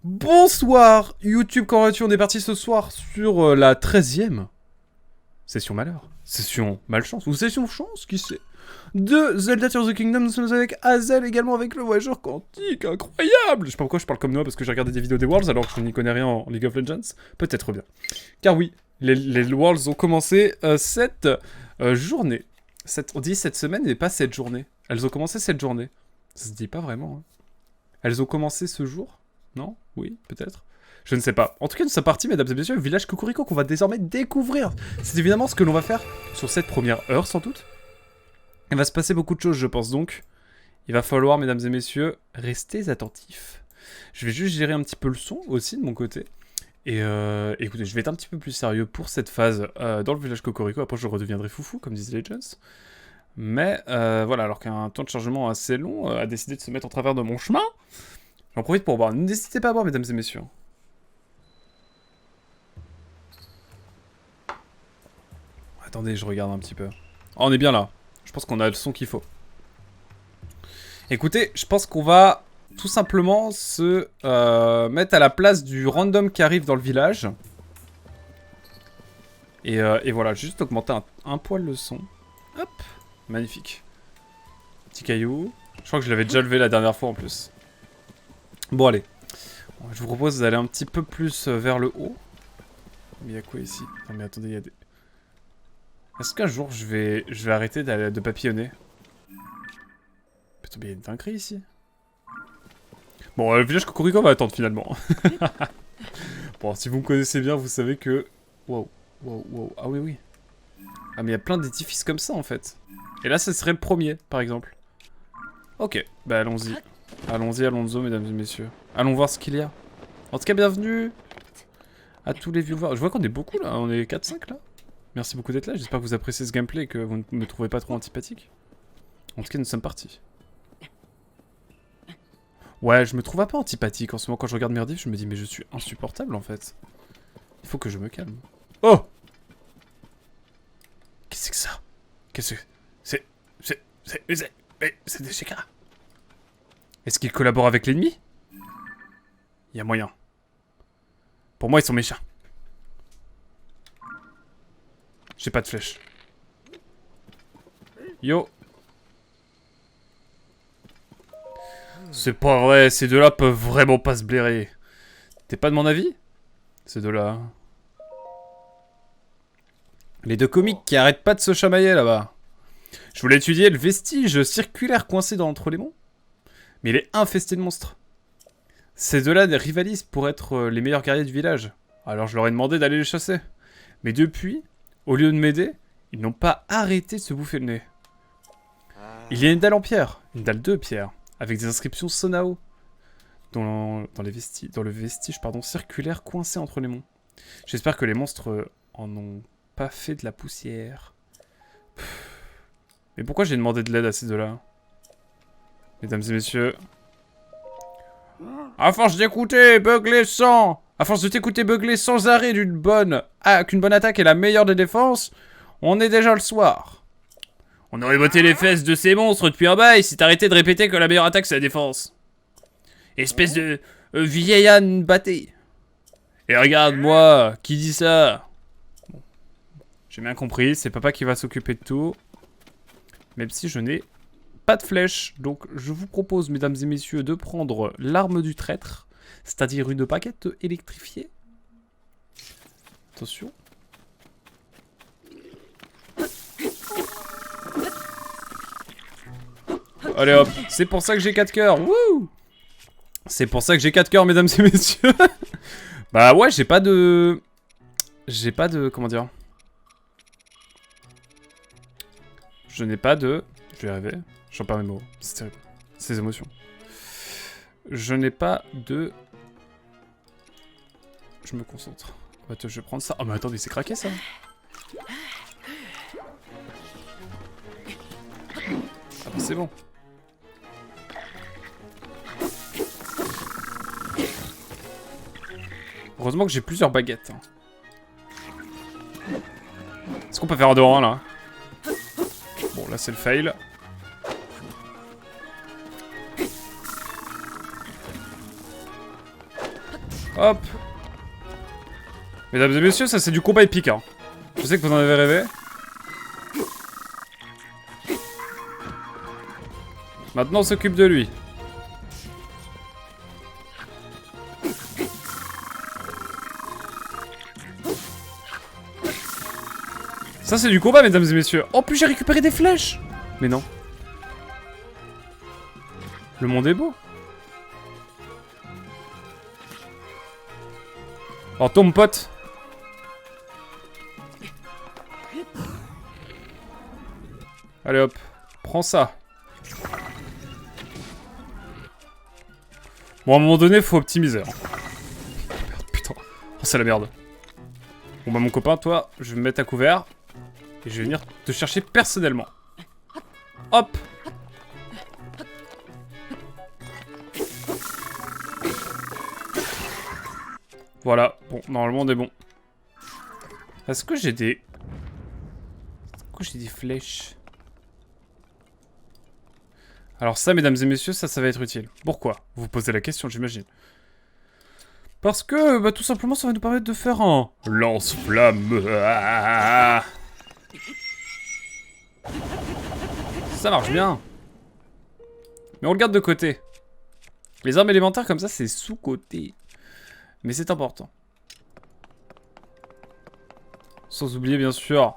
Bonsoir YouTube, comment vas-tu? On est parti ce soir sur la 13e session malheur, session malchance, ou session chance, qui sait, de Zelda Tears of the Kingdom. Nous sommes avec Hazel, également avec le voyageur quantique, incroyable. Je sais pas pourquoi je parle comme Noah, parce que j'ai regardé des vidéos des Worlds alors que je n'y connais rien en League of Legends. Peut-être bien. Car oui, les Worlds ont commencé cette journée. On dit cette semaine et pas cette journée. Elles ont commencé cette journée. Ça se dit pas vraiment. Hein. Elles ont commencé ce jour? Non? Oui, peut-être. Je ne sais pas. En tout cas, nous sommes partis, mesdames et messieurs, le village Cocorico qu'on va désormais découvrir. C'est évidemment ce que l'on va faire sur cette première heure, sans doute. Il va se passer beaucoup de choses, je pense donc. Il va falloir, mesdames et messieurs, rester attentifs. Je vais juste gérer un petit peu le son aussi de mon côté. Et écoutez, je vais être un petit peu plus sérieux pour cette phase dans le village Cocorico. Après, je redeviendrai foufou, comme disent les Legends. Mais voilà, alors qu'un temps de chargement assez long a décidé de se mettre en travers de mon chemin. J'en profite pour boire. N'hésitez pas à boire, mesdames et messieurs. Attendez, je regarde un petit peu. Oh, on est bien là. Je pense qu'on a le son qu'il faut. Écoutez, je pense qu'on va tout simplement se mettre à la place du random qui arrive dans le village. Et voilà, juste augmenter un poil le son. Hop, magnifique. Petit caillou. Je crois que je l'avais déjà levé la dernière fois en plus. Bon, allez. Je vous propose d'aller un petit peu plus vers le haut. Mais il y a quoi ici? Non mais attendez, il y a des... Est-ce qu'un jour je vais arrêter de papillonner? Putain, mais il y a une dinguerie ici. Bon, le village Cocorico va attendre finalement. Bon, si vous me connaissez bien, vous savez que... Wow, wow, wow. Ah oui, oui. Ah mais il y a plein d'édifices comme ça en fait. Et là, ce serait le premier, par exemple. Ok, bah allons-y. Allons-y, allons-y, mesdames et messieurs. Allons voir ce qu'il y a. En tout cas, bienvenue à tous les viewers. Je vois qu'on est beaucoup là, on est 4-5 là. Merci beaucoup d'être là, j'espère que vous appréciez ce gameplay et que vous ne me trouvez pas trop antipathique. En tout cas, nous sommes partis. Ouais, je me trouve un peu antipathique en ce moment quand je regarde mes rediffs, je me dis mais je suis insupportable en fait. Il faut que je me calme. Oh! Qu'est-ce que c'est que ça? Qu'est-ce que... C'est des Shekara. Est-ce qu'ils collaborent avec l'ennemi? Il y a moyen. Pour moi, ils sont méchants. J'ai pas de flèche. Yo. C'est pas vrai, ces deux-là peuvent vraiment pas se blairer. T'es pas de mon avis? Ces deux-là. Les deux comiques qui arrêtent pas de se chamailler là-bas. Je voulais étudier le vestige circulaire coincé entre les monts. Mais il est infesté de monstres. Ces deux-là rivalisent pour être les meilleurs guerriers du village. Alors je leur ai demandé d'aller les chasser. Mais depuis, au lieu de m'aider, ils n'ont pas arrêté de se bouffer le nez. Il y a une dalle en pierre, une dalle de pierre, avec des inscriptions Sonao dans le vestige circulaire coincé entre les monts. J'espère que les monstres en ont pas fait de la poussière. Mais pourquoi j'ai demandé de l'aide à ces deux-là? Mesdames et messieurs... À force d'écouter beugler sans... À force de t'écouter beugler sans arrêt qu'une bonne attaque est la meilleure des défenses, on est déjà le soir. On aurait botté les fesses de ces monstres depuis un bail si t'arrêtais de répéter que la meilleure attaque c'est la défense. Espèce de vieille âne batté. Et regarde-moi, qui dit ça? Bon, j'ai bien compris, c'est papa qui va s'occuper de tout. Même si je n'ai pas de flèche. Donc je vous propose, mesdames et messieurs, de prendre l'arme du traître. C'est-à-dire une baguette électrifiée. Attention. Allez hop, c'est pour ça que j'ai 4 cœurs. Wouh! C'est pour ça que j'ai 4 cœurs, mesdames et messieurs. Bah ouais, j'ai pas de... Comment dire? Je n'ai pas de... Je vais arriver. J'en perds mes mots. C'est terrible. Ces émotions. Je n'ai pas de... Je me concentre. Attends, je vais prendre ça. Oh mais attendez, c'est craqué ça. Ah bah c'est bon. Heureusement que j'ai plusieurs baguettes. Est-ce qu'on peut faire un 2 en 1 là? Bon là c'est le fail. Hop. Mesdames et messieurs, ça c'est du combat épique, hein. Je sais que vous en avez rêvé. Maintenant, on s'occupe de lui. Ça, c'est du combat, mesdames et messieurs. Oh, puis j'ai récupéré des flèches. Mais non. Le monde est beau. Oh, toi, mon pote. Allez, hop. Prends ça. Bon, à un moment donné, faut optimiser. Hein. Merde, putain. Oh, c'est la merde. Bon, bah, mon copain, toi, je vais me mettre à couvert. Et je vais venir te chercher personnellement. Hop. Voilà. Bon, normalement, on est bon. Est-ce que j'ai des... Est-ce que j'ai des flèches? Alors ça, mesdames et messieurs, ça va être utile. Pourquoi? Vous vous posez la question, j'imagine. Parce que, bah, tout simplement, ça va nous permettre de faire un lance-flamme. Ça marche bien. Mais on le garde de côté. Les armes élémentaires comme ça, c'est sous-côté. Mais c'est important. Sans oublier, bien sûr...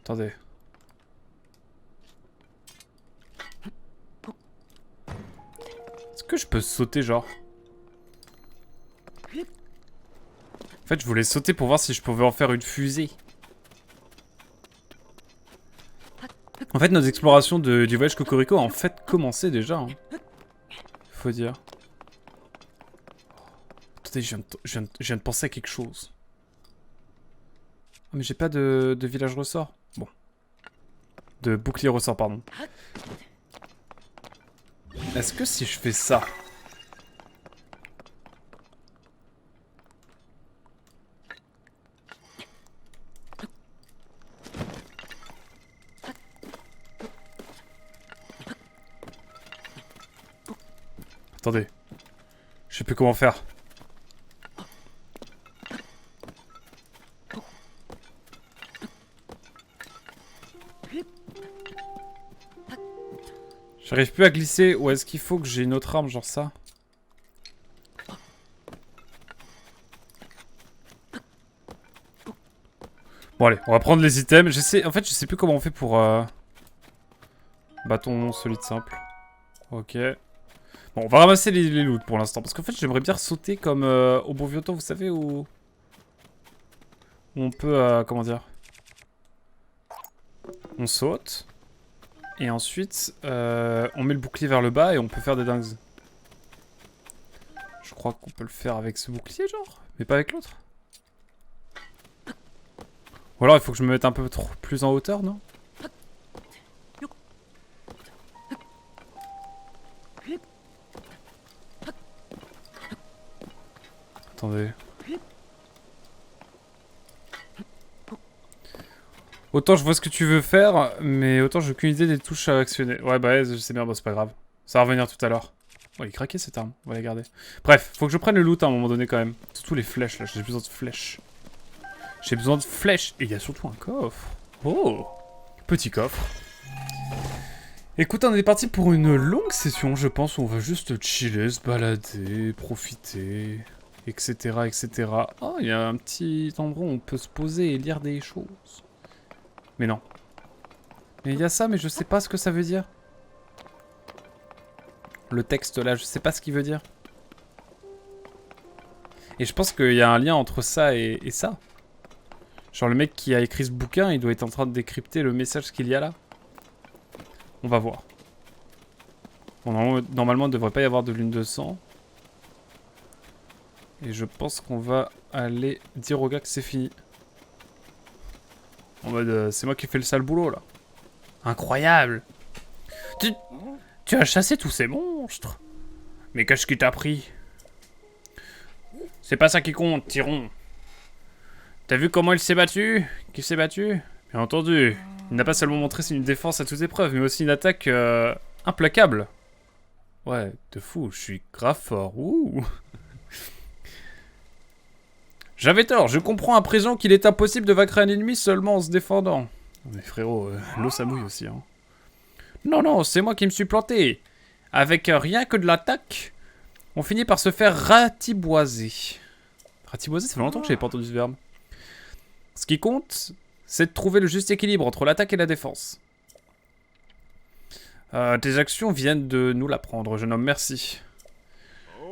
Attendez. Est-ce que je peux sauter, genre? En fait, je voulais sauter pour voir si je pouvais en faire une fusée. En fait, nos explorations du voyage Cocorico ont en fait commencé déjà. Hein. Faut dire. Attendez, je viens de penser à quelque chose. Oh, mais j'ai pas de village ressort. Bon. De bouclier ressort, pardon. Est-ce que si je fais ça... Attendez. Je sais plus comment faire. J'arrive plus à glisser. Ou est-ce qu'il faut que j'ai une autre arme, genre ça? Bon allez, on va prendre les items. En fait, je sais plus comment on fait pour... Bâton solide simple. Ok. Bon, on va ramasser les loots pour l'instant. Parce qu'en fait, j'aimerais bien sauter comme au bon vieux temps, vous savez, où on peut... comment dire? On saute. Et ensuite, on met le bouclier vers le bas et on peut faire des dingues. Je crois qu'on peut le faire avec ce bouclier, genre. Mais pas avec l'autre. Ou alors, il faut que je me mette un peu plus en hauteur, non? Attendez. Autant je vois ce que tu veux faire, mais autant j'ai aucune idée des touches à actionner. Ouais, bah, je sais bien, bah, c'est pas grave. Ça va revenir tout à l'heure. Oh, il est craqué cette arme, on va la garder. Bref, faut que je prenne le loot à un moment donné quand même. Surtout les flèches là, j'ai besoin de flèches. J'ai besoin de flèches. Et il y a surtout un coffre. Oh, petit coffre. Écoute, on est parti pour une longue session, je pense, où on va juste chiller, se balader, profiter, etc. etc. Oh, il y a un petit endroit où on peut se poser et lire des choses. Mais non. Mais il y a ça, mais je sais pas ce que ça veut dire. Le texte là, je sais pas ce qu'il veut dire. Et je pense qu'il y a un lien entre ça et ça. Genre le mec qui a écrit ce bouquin, il doit être en train de décrypter le message qu'il y a là. On va voir. Bon, normalement, il ne devrait pas y avoir de lune de sang. Et je pense qu'on va aller dire au gars que c'est fini. En mode, c'est moi qui fais le sale boulot, là. Incroyable! Tu as chassé tous ces monstres? Mais qu'est-ce qui t'a pris? C'est pas ça qui compte, Tyron. T'as vu comment il s'est battu? Bien entendu. Il n'a pas seulement montré une défense à toute épreuve, mais aussi une attaque Implacable. Ouais, de fou, je suis grave fort. Ouh. J'avais tort, je comprends à présent qu'il est impossible de vaincre un ennemi seulement en se défendant. Mais frérot, l'eau ça mouille aussi, hein. Non, non, c'est moi qui me suis planté. Avec rien que de l'attaque, on finit par se faire ratiboiser. Ratiboiser, ça fait longtemps que j'avais pas entendu ce verbe. Ce qui compte, c'est de trouver le juste équilibre entre l'attaque et la défense. Tes actions viennent de nous l'apprendre, jeune homme, merci.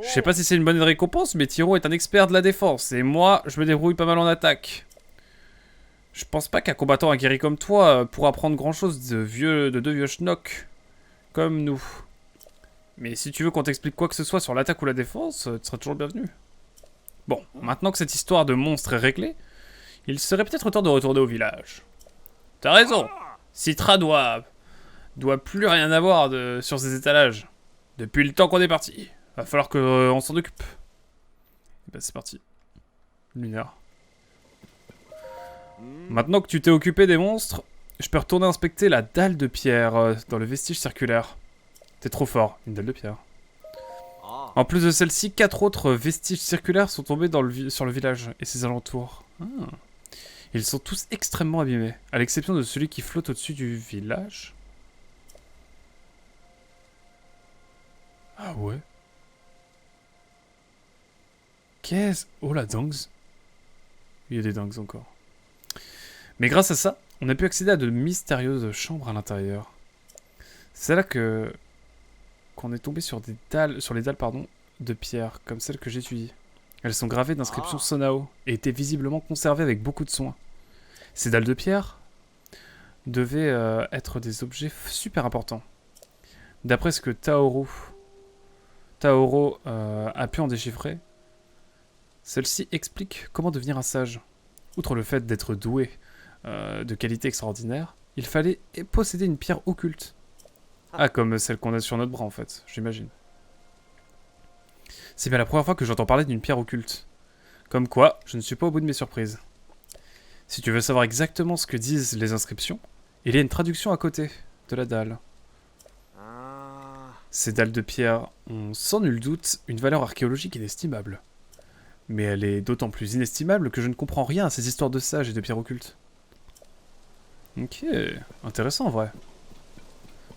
Je sais pas si c'est une bonne récompense, mais Tiro est un expert de la défense, et moi, je me débrouille pas mal en attaque. Je pense pas qu'un combattant aguerri comme toi pourra apprendre grand chose de deux vieux schnocks comme nous. Mais si tu veux qu'on t'explique quoi que ce soit sur l'attaque ou la défense, tu seras toujours le bienvenu. Bon, maintenant que cette histoire de monstre est réglée, il serait peut-être temps de retourner au village. T'as raison, Citra doit plus rien avoir sur ses étalages. Depuis le temps qu'on est parti. Va falloir qu'on s'en occupe. Et bah c'est parti. Lunaire. Maintenant que tu t'es occupé des monstres, je peux retourner inspecter la dalle de pierre dans le vestige circulaire. T'es trop fort, une dalle de pierre. En plus de celle-ci, 4 autres vestiges circulaires sont tombés sur le village et ses alentours. Ils sont tous extrêmement abîmés, à l'exception de celui qui flotte au-dessus du village. Ah ouais. Qu'est-ce... Oh la dingues. Il y a des dingues encore. Mais grâce à ça, on a pu accéder à de mystérieuses chambres à l'intérieur. C'est là qu'on est tombé sur les dalles de pierre, comme celles que j'étudie. Elles sont gravées d'inscriptions Sonao et étaient visiblement conservées avec beaucoup de soin. Ces dalles de pierre devaient être des objets super importants. D'après ce que Taoro a pu en déchiffrer, celle-ci explique comment devenir un sage. Outre le fait d'être doué de qualité extraordinaire, il fallait posséder une pierre occulte. Ah, comme celle qu'on a sur notre bras en fait, j'imagine. C'est bien la première fois que j'entends parler d'une pierre occulte. Comme quoi, je ne suis pas au bout de mes surprises. Si tu veux savoir exactement ce que disent les inscriptions, il y a une traduction à côté de la dalle. Ces dalles de pierre ont sans nul doute une valeur archéologique inestimable. Mais elle est d'autant plus inestimable que je ne comprends rien à ces histoires de sages et de pierres occultes. Ok, intéressant en vrai.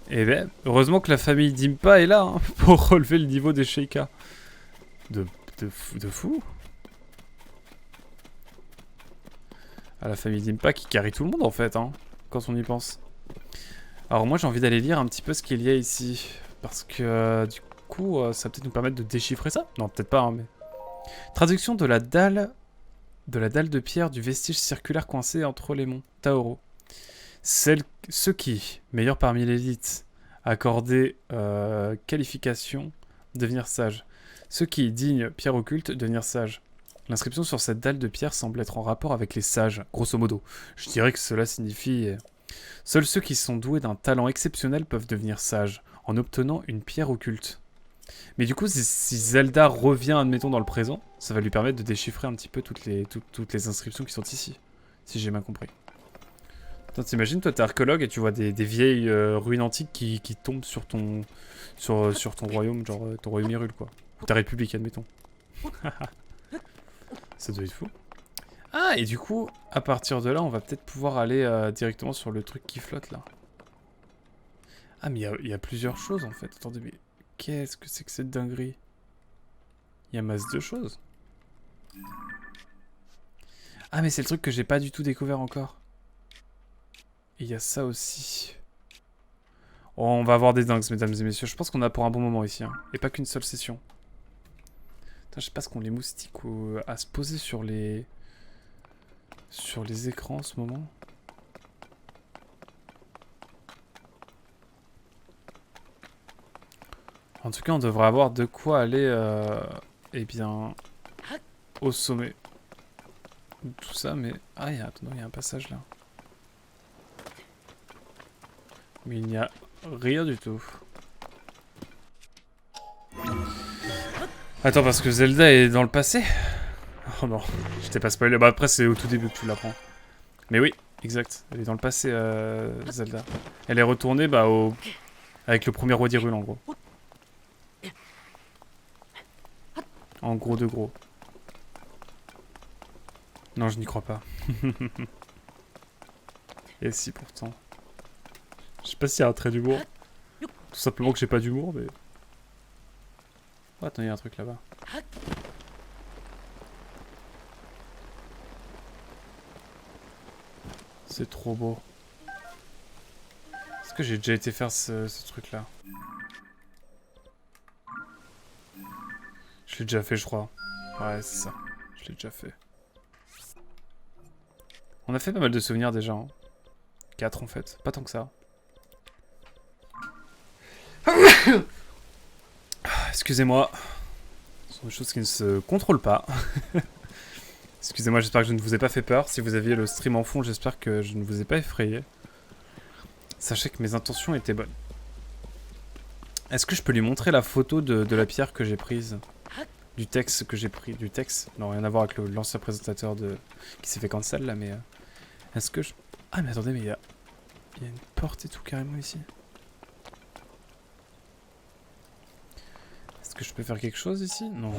Et ben, heureusement que la famille d'Impa est là hein, pour relever le niveau des Sheikah. De fou. Ah, la famille d'Impa qui carry tout le monde en fait, hein, quand on y pense. Alors moi j'ai envie d'aller lire un petit peu ce qu'il y a ici. Parce que du coup ça va peut-être nous permettre de déchiffrer ça. Non peut-être pas hein, mais... Traduction de la dalle de pierre du vestige circulaire coincé entre les monts Taoro. Ceux qui, meilleurs parmi l'élite, accordaient qualification, devenir sage. Ceux qui, dignes pierre occulte, devenir sage. L'inscription sur cette dalle de pierre semble être en rapport avec les sages, grosso modo. Je dirais que cela signifie... Seuls ceux qui sont doués d'un talent exceptionnel peuvent devenir sages, en obtenant une pierre occulte. Mais du coup, si Zelda revient, admettons, dans le présent, ça va lui permettre de déchiffrer un petit peu toutes les inscriptions qui sont ici. Si j'ai bien compris. T'imagines, toi t'es archéologue et tu vois des vieilles ruines antiques qui tombent sur ton royaume, genre ton royaume Hyrule quoi. Ou ta république, admettons. Ça doit être fou. Ah, et du coup, à partir de là, on va peut-être pouvoir aller directement sur le truc qui flotte là. Ah, mais il y a plusieurs choses en fait. Attendez, mais qu'est-ce que c'est que cette dinguerie? Il y a masse de choses. Ah, mais c'est le truc que j'ai pas du tout découvert encore. Et il y a ça aussi. Oh, on va avoir des dingues, mesdames et messieurs. Je pense qu'on a pour un bon moment ici. Hein. Et pas qu'une seule session. Putain, je sais pas ce qu'ont les moustiques à se poser sur les écrans en ce moment. En tout cas, on devrait avoir de quoi aller, eh bien, au sommet. Tout ça, mais... Ah, il y a un passage là. Mais il n'y a rien du tout. Attends, parce que Zelda est dans le passé? Oh non, je t'ai pas spoilé. Bah après, c'est au tout début que tu l'apprends. Mais oui, exact. Elle est dans le passé, Zelda. Elle est retournée, bah, Avec le premier roi d'Hyrule, en gros. En gros de gros. Non, je n'y crois pas. Et si, pourtant. Je sais pas s'il y a un trait d'humour. Tout simplement que j'ai pas d'humour, mais... Oh, attends, il y a un truc là-bas. C'est trop beau. Est-ce que j'ai déjà été faire ce truc-là? Je l'ai déjà fait, je crois. Ouais, c'est ça. Je l'ai déjà fait. On a fait pas mal de souvenirs déjà. Hein. 4 en fait. Pas tant que ça. Excusez-moi. Ce sont des choses qui ne se contrôlent pas. Excusez-moi, j'espère que je ne vous ai pas fait peur. Si vous aviez le stream en fond, j'espère que je ne vous ai pas effrayé. Sachez que mes intentions étaient bonnes. Est-ce que je peux lui montrer la photo de la pierre que j'ai prise? Du texte que j'ai pris. Du texte? Non, rien à voir avec l'ancien présentateur qui s'est fait cancel là, mais... Est-ce que je... Ah mais attendez, mais il y a une porte et tout carrément ici. Est-ce que je peux faire quelque chose ici? Non.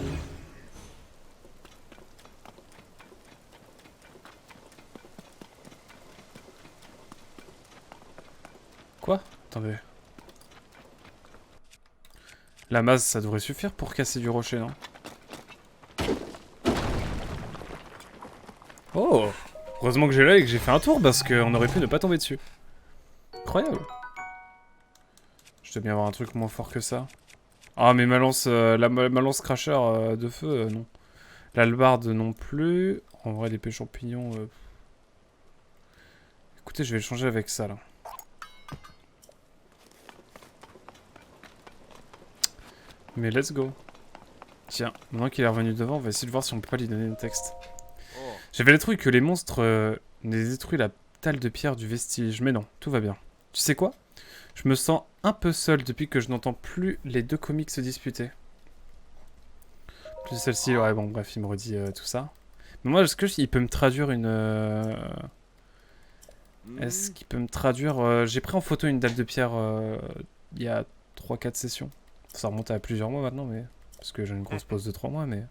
Quoi? Attendez. La masse, ça devrait suffire pour casser du rocher, non? Oh! Heureusement que j'ai l'œil et que j'ai fait un tour parce qu'on aurait pu ne pas tomber dessus. Incroyable. Je dois bien avoir un truc moins fort que ça. Ah mais ma lance, ma lance cracheur de feu, non. L'hallebarde non plus. En vrai, l'épée champignon... Écoutez, je vais le changer avec ça, là. Mais let's go. Tiens, maintenant qu'il est revenu devant, on va essayer de voir si on peut pas lui donner un texte. J'avais le truc que les monstres n'aient détruit la dalle de pierre du vestige, mais non, tout va bien. Tu sais quoi? Je me sens un peu seul depuis que je n'entends plus les deux comiques se disputer. Plus celle-ci, ouais bon bref, il me redit tout ça. Mais moi, est-ce qu'il peut me traduire une... Est-ce qu'il peut me traduire... J'ai pris en photo une dalle de pierre il y a 3-4 sessions. Ça remonte à plusieurs mois maintenant, mais... Parce que j'ai une grosse pause de 3 mois, mais...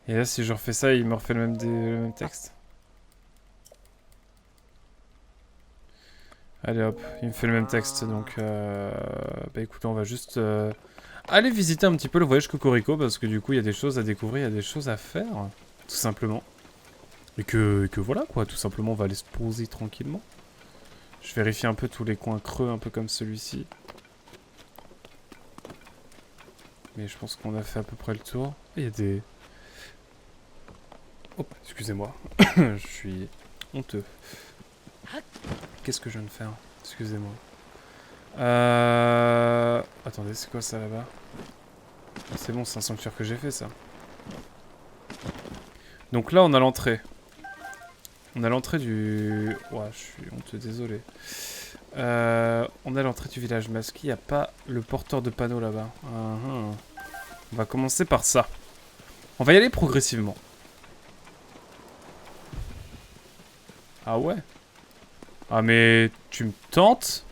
Et là, si je refais ça, il me refait le même texte. Allez hop, il me fait le même texte, donc... Bah écoutez, on va juste... aller visiter un petit peu le voyage Cocorico, parce que du coup, il y a des choses à découvrir, il y a des choses à faire, tout simplement. Et que voilà, quoi, tout simplement, on va aller se poser tranquillement. Je vérifie un peu tous les coins creux, un peu comme celui-ci. Mais je pense qu'on a fait à peu près le tour. Il y a des... Oh, excusez-moi. Je suis honteux. Qu'est-ce que je viens de faire? Excusez-moi. Attendez, c'est quoi ça là-bas? C'est bon, c'est un sanctuaire que j'ai fait, ça. Donc là, on a l'entrée. On a l'entrée du... Ouais, je suis honteux, désolé. On a l'entrée du village masqué. Il n'y a pas le porteur de panneau là-bas. On va commencer par ça. On va y aller progressivement. Ah ouais? Ah mais... Tu me tentes?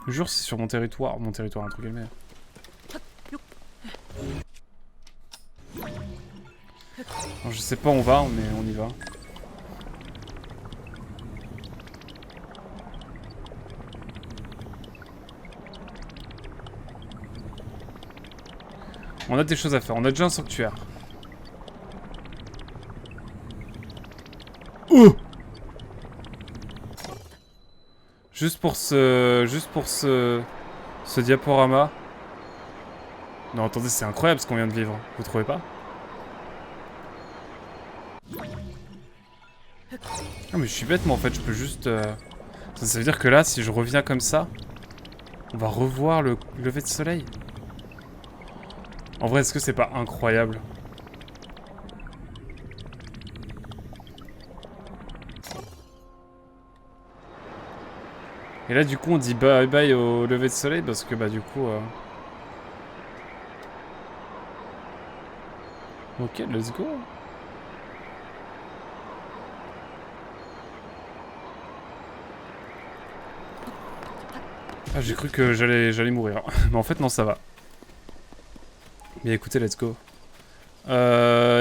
Je jure, c'est sur mon territoire entre guillemets. Alors, je sais pas où on va, mais on y va. On a des choses à faire, on a déjà un sanctuaire. Oh! Juste pour ce diaporama. Non, attendez, c'est incroyable ce qu'on vient de vivre. Vous trouvez pas? Ah mais je suis bête, moi en fait, je peux juste... Ça veut dire que là, si je reviens comme ça, on va revoir le lever de soleil. En vrai, est-ce que c'est pas incroyable? Et là, du coup, on dit bye bye au lever de soleil parce que, bah, du coup... Ok, let's go. Ah, j'ai cru que j'allais mourir. Mais en fait, non, ça va. Mais écoutez, let's go.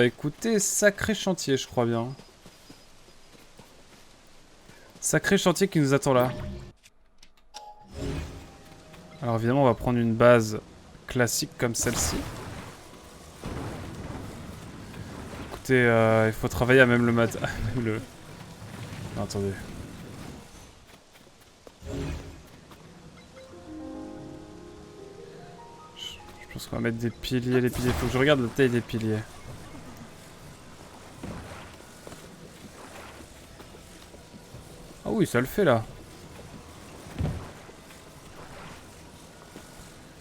Écoutez, sacré chantier, je crois bien. Sacré chantier qui nous attend là. Alors évidemment, on va prendre une base classique comme celle-ci. Écoutez, il faut travailler à même le matin. le... Non, attendez. Je pense qu'on va mettre des piliers. Les piliers, faut que je regarde la taille des piliers. Ah oui, ça le fait là.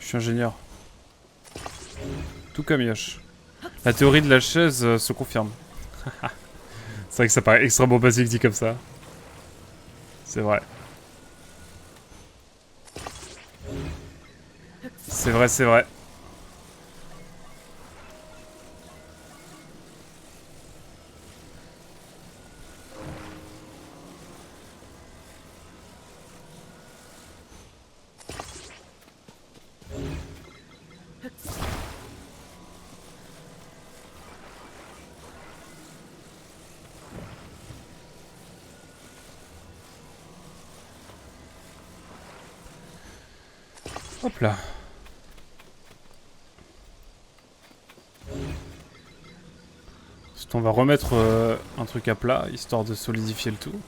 Je suis ingénieur. Tout comme Yosh. La théorie de la chaise se confirme. C'est vrai que ça paraît extrêmement basique dit comme ça. C'est vrai. C'est vrai, c'est vrai. Hop là. On va remettre un truc à plat, histoire de solidifier le tout.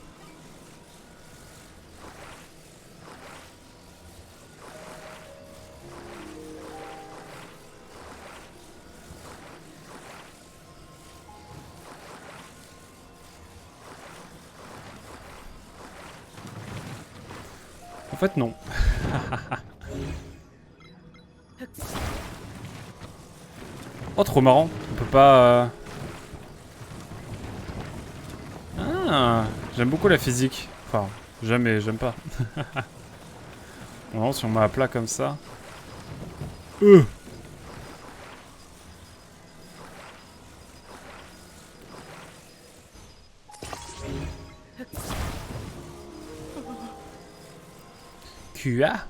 En fait, non. Oh, trop marrant. On peut pas... Ah, j'aime beaucoup la physique. Enfin, j'aime pas. Bon, si on met à plat comme ça... QA.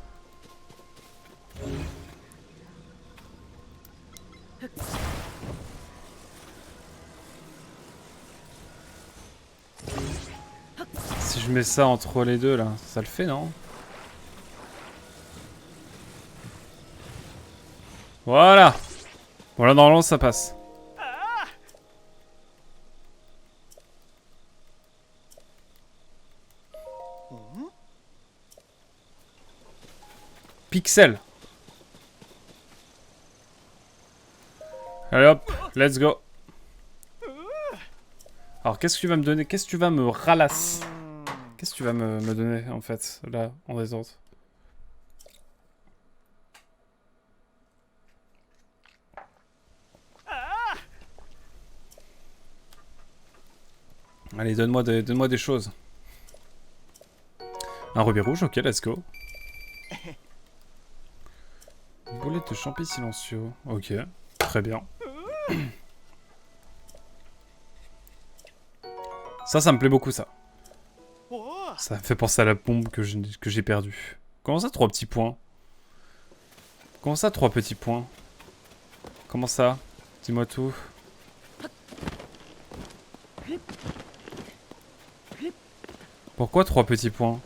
Si je mets ça entre les deux là, ça le fait non? Voilà. Voilà, normalement ça passe. Pixel. Allez hop, let's go. Alors qu'est-ce que tu vas me donner? Qu'est-ce que tu vas me ralasser? Qu'est-ce que tu vas me donner en fait, là, en détente? Allez, donne-moi des choses. Un rubis rouge, ok, let's go. Boulette de champi silencieux, ok, très bien. Ça me plaît beaucoup ça. Ça me fait penser à la bombe que j'ai perdue. Comment ça, 3 petits points? Comment ça, 3 petits points? Comment ça? Dis-moi tout. Pourquoi 3 petits points?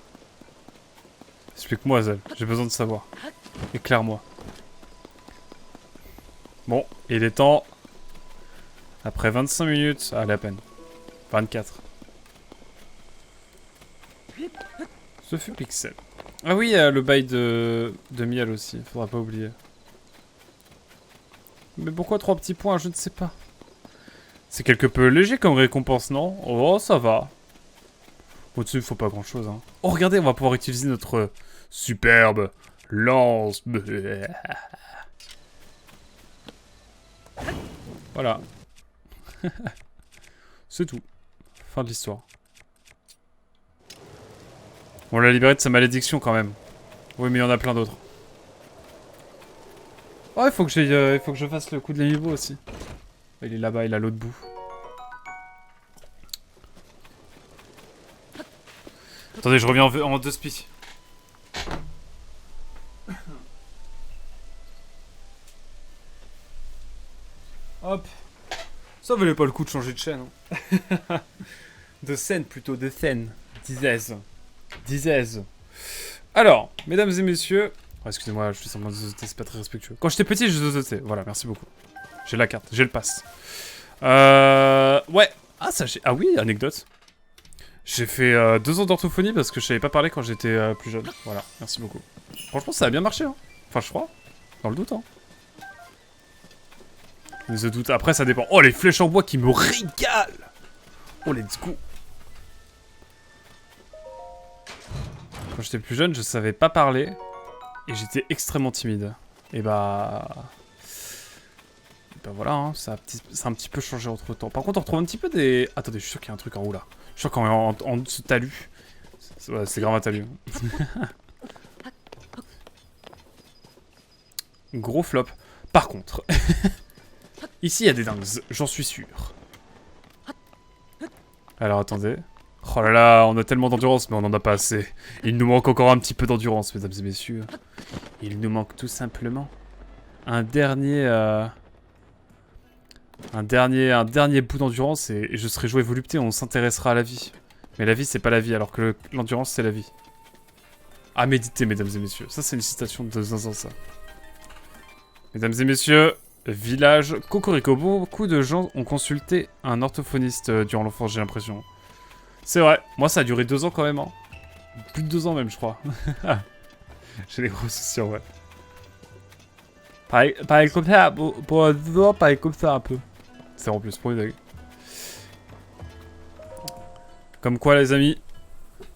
Explique-moi, Zel. J'ai besoin de savoir. Éclaire-moi. Bon, il est temps. Après 25 minutes, allez à peine. 24. Ce fut Pixel. Ah oui, le bail de miel aussi, faudra pas oublier. Mais pourquoi 3 petits points? Je ne sais pas. C'est quelque peu léger comme récompense, non? Oh, ça va. Au-dessus, il faut pas grand-chose. Hein. Oh, regardez, on va pouvoir utiliser notre superbe lance. Voilà. C'est tout. Fin de l'histoire. On l'a libéré de sa malédiction quand même. Oui, mais il y en a plein d'autres. Oh, il faut que je fasse le coup de l'amiibo aussi. Il est là-bas, il est à l'autre bout. Attendez, je reviens en 2 spi. Hop. Ça valait pas le coup de changer de chaîne. Hein. De scène plutôt, de scène. Disais. Alors, mesdames et messieurs... Oh, excusez-moi, je suis semblant de zozoter, c'est pas très respectueux. Quand j'étais petit, je zozotais. Voilà, merci beaucoup. J'ai la carte, j'ai le pass. Ouais. Ah, ça, ah oui, anecdote. J'ai fait 2 ans d'orthophonie parce que je savais pas parler quand j'étais plus jeune. Voilà, merci beaucoup. Franchement, ça a bien marché, hein. Enfin, je crois. Dans le doute, hein. The doute. Après, ça dépend. Oh, les flèches en bois qui me régalent. Oh, let's go. Quand j'étais plus jeune, je savais pas parler. Et j'étais extrêmement timide. Et bah voilà, hein, ça a un petit peu changé entre temps. Par contre, on retrouve un petit peu des... Attendez, je suis sûr qu'il y a un truc en haut là. Je suis sûr qu'en en dessous de talus. C'est grave un talus. Gros flop. Par contre, ici il y a des dingues, j'en suis sûr. Alors attendez. Oh là là, on a tellement d'endurance, mais on en a pas assez. Il nous manque encore un petit peu d'endurance, mesdames et messieurs. Il nous manque tout simplement un dernier bout d'endurance et je serai joué volupté, on s'intéressera à la vie. Mais la vie, c'est pas la vie, alors que l'endurance, c'est la vie. À méditer, mesdames et messieurs. Ça, c'est une citation de Zinzin, ça. Mesdames et messieurs, village Cocorico. Beaucoup de gens ont consulté un orthophoniste durant l'enfance, j'ai l'impression. C'est vrai. Moi, ça a duré 2 ans quand même. Hein. Plus de 2 ans même, je crois. J'ai des gros soucis, en vrai. Pareil comme ça, pour 2 ans, pareil comme ça un peu. C'est en plus, pour une dingue. Comme quoi, les amis,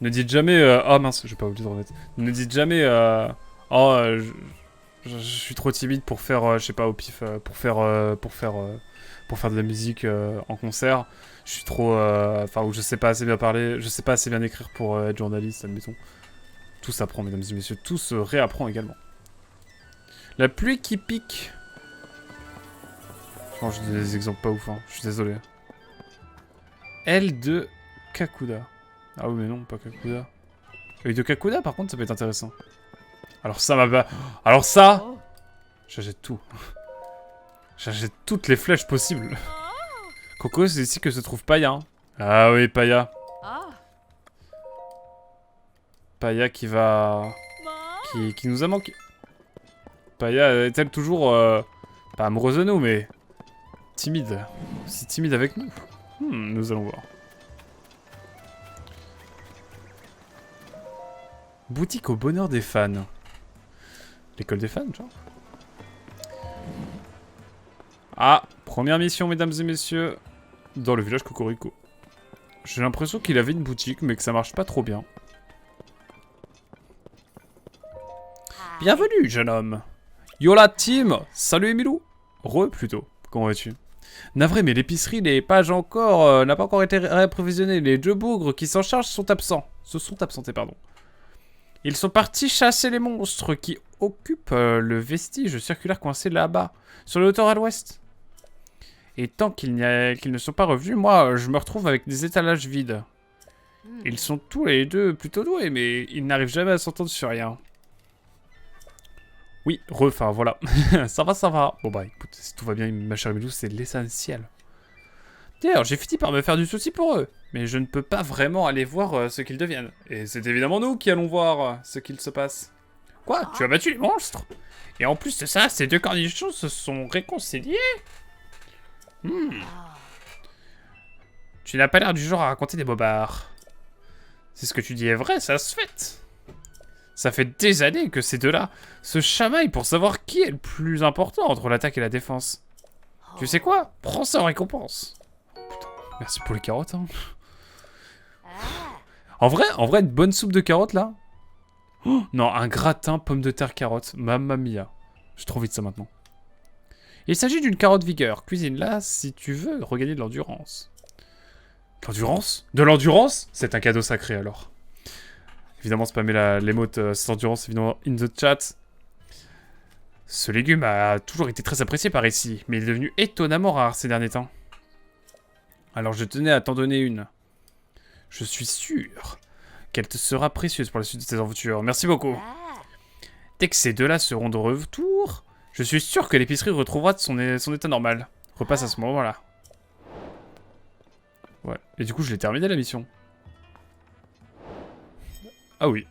ne dites jamais... Oh mince, j'ai pas oublié de remettre. Ne dites jamais... Oh, je suis trop timide pour faire, je sais pas, au pif, pour faire de la musique en concert. Je suis trop... Enfin, ou je sais pas assez bien parler, je sais pas assez bien écrire pour être journaliste, admettons. Tout s'apprend, mesdames et messieurs. Tout se réapprend également. La pluie qui pique. Je dis des exemples pas ouf, hein. Je suis désolé. L de Kakuda. Ah oui, mais non, pas Kakuda. Avec de Kakuda, par contre, ça peut être intéressant. Alors ça m'a pas... Alors ça... J'achète tout. J'achète toutes les flèches possibles. Coco, c'est ici que se trouve Paya. Hein. Ah oui, Paya. Paya qui va... Qui nous a manqué. Paya est-elle toujours... pas amoureuse de nous, mais... timide. Si timide avec nous. Nous allons voir. Boutique au bonheur des fans. L'école des fans, genre. Ah, première mission, mesdames et messieurs. Dans le village Cocorico. J'ai l'impression qu'il avait une boutique, mais que ça marche pas trop bien. Bienvenue, jeune homme. Yo la team. Salut Emilou. Plutôt. Comment vas-tu? Navré, mais l'épicerie n'a pas encore été réapprovisionnée. Les 2 bougres qui s'en chargent sont absents. Se sont absentés, pardon. Ils sont partis chasser les monstres qui occupent le vestige circulaire coincé là-bas, sur le hauteur à l'ouest. Et tant qu'ils ne sont pas revenus, moi, je me retrouve avec des étalages vides. Ils sont tous les 2 plutôt doués, mais ils n'arrivent jamais à s'entendre sur rien. Oui, enfin, voilà. Ça va. Bon bah, écoute, si tout va bien, ma chère Milou, c'est l'essentiel. D'ailleurs, j'ai fini par me faire du souci pour eux. Mais je ne peux pas vraiment aller voir ce qu'ils deviennent. Et c'est évidemment nous qui allons voir ce qu'il se passe. Quoi? Tu as battu les monstres? Et en plus de ça, ces 2 cornichons se sont réconciliés? Tu n'as pas l'air du genre à raconter des bobards. Si ce que tu dis est vrai, ça se fait. Ça fait des années que ces 2-là se chamaillent pour savoir qui est le plus important entre l'attaque et la défense. Tu sais quoi? Prends ça en récompense. Putain, merci pour les carottes, hein. En vrai, une bonne soupe de carottes, là. Oh, non, un gratin pommes de terre carottes. Mamma mia. J'ai trop envie de ça maintenant. Il s'agit d'une carotte vigueur. Cuisine-la si tu veux regagner de l'endurance. L'endurance? De l'endurance? C'est un cadeau sacré, alors. Évidemment, spammez l'émote cette endurance, évidemment, in the chat. Ce légume a toujours été très apprécié par ici, mais il est devenu étonnamment rare ces derniers temps. Alors je tenais à t'en donner une. Je suis sûr qu'elle te sera précieuse pour la suite de tes aventures. Merci beaucoup. Dès que ces deux-là seront de retour, je suis sûr que l'épicerie retrouvera son état normal. Repasse à ce moment-là. Ouais, et du coup je l'ai terminé la mission. Ah oui.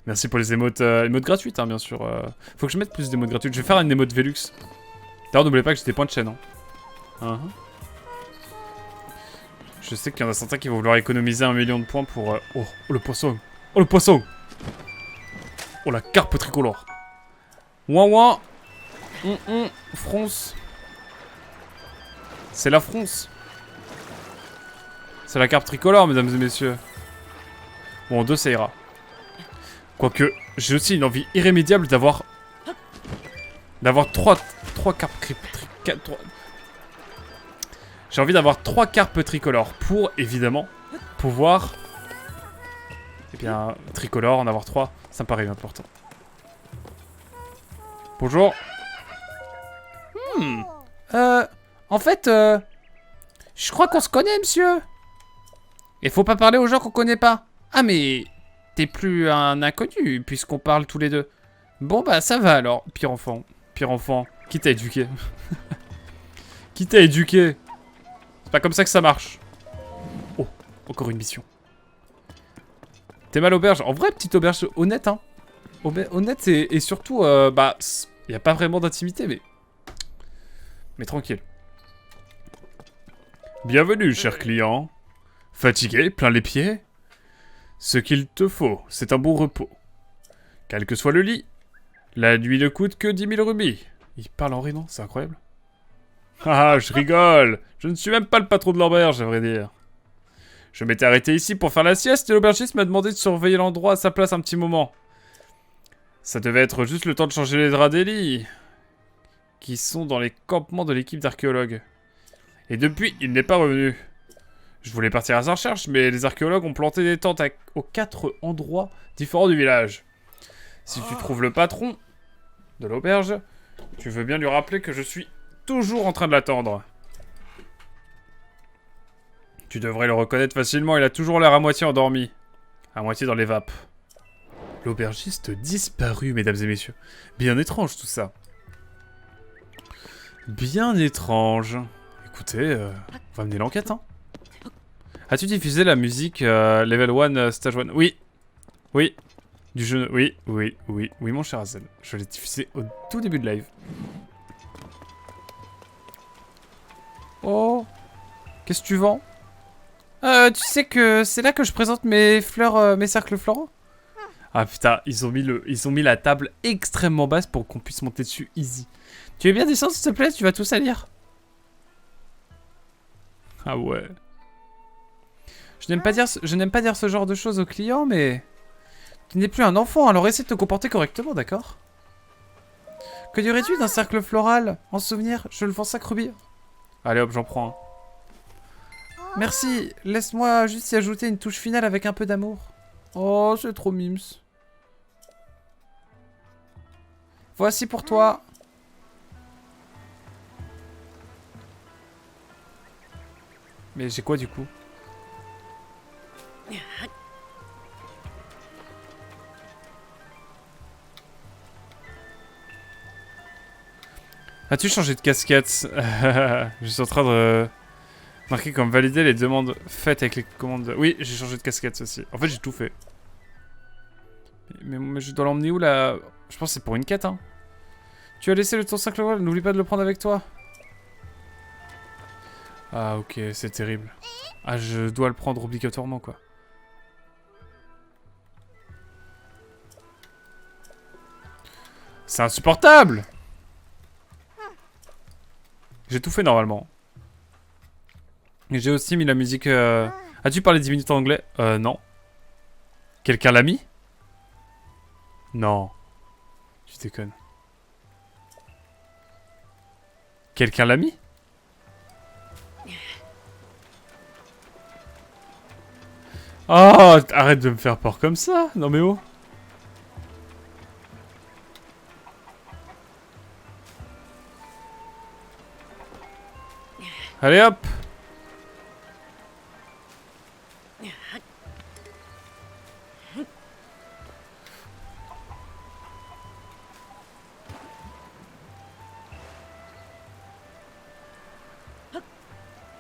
Merci pour les émotes, gratuites, hein, bien sûr. Faut que je mette plus d'émotes gratuites. Je vais faire une émote Velux. D'ailleurs, n'oubliez pas que j'ai des points de chaîne. Hein. Je sais qu'il y en a certains qui vont vouloir économiser 1 million de points pour... Oh, le poisson. Oh, le poisson. Oh, la carpe tricolore. Ouin, ouin. Fronce. C'est la fronce. C'est la carpe tricolore, mesdames et messieurs. Bon, 2, ça ira. Quoique, j'ai aussi une envie irrémédiable d'avoir... trois carpes J'ai envie d'avoir 3 carpes tricolores pour, évidemment, pouvoir... Eh bien, tricolore, en avoir 3, ça me paraît important. Bonjour. En fait, je crois qu'on se connaît, monsieur. Et faut pas parler aux gens qu'on connaît pas. Ah, mais... T'es plus un inconnu, puisqu'on parle tous les deux. Bon, bah, ça va, alors. Pire enfant. Pire enfant. Qui t'a éduqué? Qui t'a éduqué? C'est pas comme ça que ça marche. Oh, encore une mission. T'es mal auberge. En vrai, petite auberge honnête, hein. Honnête et surtout, bah, y a pas vraiment d'intimité, mais tranquille. Bienvenue, cher client. Fatigué, plein les pieds? Ce qu'il te faut, c'est un bon repos. Quel que soit le lit, la nuit ne coûte que 10 000 rubis. Il parle en riant, c'est incroyable. Ah, je rigole. Je ne suis même pas le patron de l'auberge, à vrai dire. Je m'étais arrêté ici pour faire la sieste et l'aubergiste m'a demandé de surveiller l'endroit à sa place un petit moment. Ça devait être juste le temps de changer les draps des lits, qui sont dans les campements de l'équipe d'archéologues. Et depuis, il n'est pas revenu. Je voulais partir à sa recherche, mais les archéologues ont planté des tentes aux 4 endroits différents du village. Si tu trouves le patron de l'auberge, tu veux bien lui rappeler que je suis toujours en train de l'attendre. Tu devrais le reconnaître facilement, il a toujours l'air à moitié endormi. À moitié dans les vapes. L'aubergiste disparu, mesdames et messieurs. Bien étrange tout ça. Bien étrange. Écoutez, on va mener l'enquête, hein. As-tu diffusé la musique Level 1, Stage 1? Oui. Oui. Du jeu... Oui, mon cher Hazel. Je l'ai diffusé au tout début de live. Oh. Qu'est-ce que tu vends? Tu sais que c'est là que je présente mes fleurs, mes cercles floraux. Ah putain, ils ont mis la table extrêmement basse pour qu'on puisse monter dessus easy. Tu veux bien descendre s'il te plaît? Tu vas tout salir. Ah ouais. Je n'aime pas dire ce genre de choses aux clients, mais... Tu n'es plus un enfant, alors essaie de te comporter correctement, d'accord? Que dirais-tu d'un cercle floral? En souvenir, je le vends 5 rubis. Allez hop, j'en prends un. Merci, laisse-moi juste y ajouter une touche finale avec un peu d'amour. Oh, c'est trop mimes. Voici pour toi. Mais j'ai quoi du coup? As-tu changé de casquette? Je suis en train de marquer comme valider les demandes faites avec les commandes. Oui, j'ai changé de casquette aussi. En fait, j'ai tout fait. Mais je dois l'emmener où là? Je pense que c'est pour une quête, hein. Tu as laissé le ton 5 level, n'oublie pas de le prendre avec toi. Ah ok, c'est terrible. Ah, je dois le prendre obligatoirement, quoi. C'est insupportable! J'ai tout fait normalement. Et j'ai aussi mis la musique... As-tu parlé 10 minutes en anglais? Non. Quelqu'un l'a mis? Non. Tu déconnes. Quelqu'un l'a mis? Oh, arrête de me faire peur comme ça. Non mais oh. Allez hop.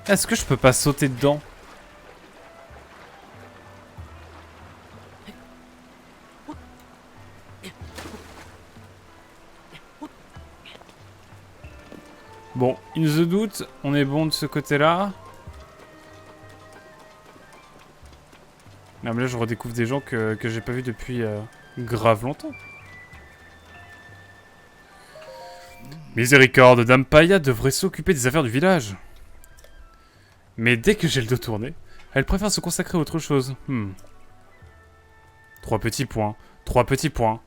Est-ce que je peux pas sauter dedans? Bon, in the doute, on est bon de ce côté-là. Ah, mais là, je redécouvre des gens que j'ai pas vus depuis grave longtemps. Miséricorde, Dame Paya devrait s'occuper des affaires du village. Mais dès que j'ai le dos tourné, elle préfère se consacrer à autre chose. 3 petits points. 3 petits points.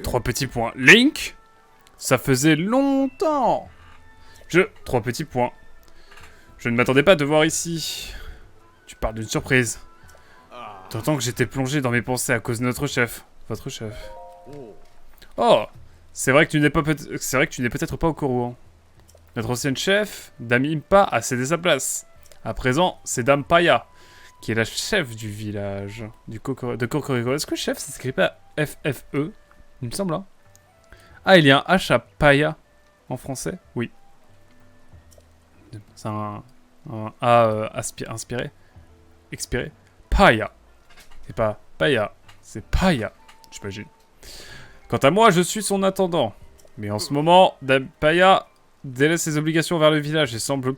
3 petits points. Link, ça faisait longtemps. 3 petits points. Je ne m'attendais pas à te voir ici. Tu parles d'une surprise. D'autant que j'étais plongé dans mes pensées à cause de notre chef. Votre chef. Oh, c'est vrai que tu n'es peut-être pas au courant. Notre ancienne chef, Dame Impa, a cédé sa place. À présent, c'est Dame Paya, qui est la chef du village de Cocorico. Est-ce que chef, ça s'écrit pas F-F-E? Il me semble, hein. Ah, il y a un H à Paya en français? Oui. C'est un A inspiré. Expiré. Paya. C'est pas Paya, c'est Paya, j'imagine. Quant à moi, je suis son intendant. Mais en ce moment, Dame Paya délaisse ses obligations vers le village et semble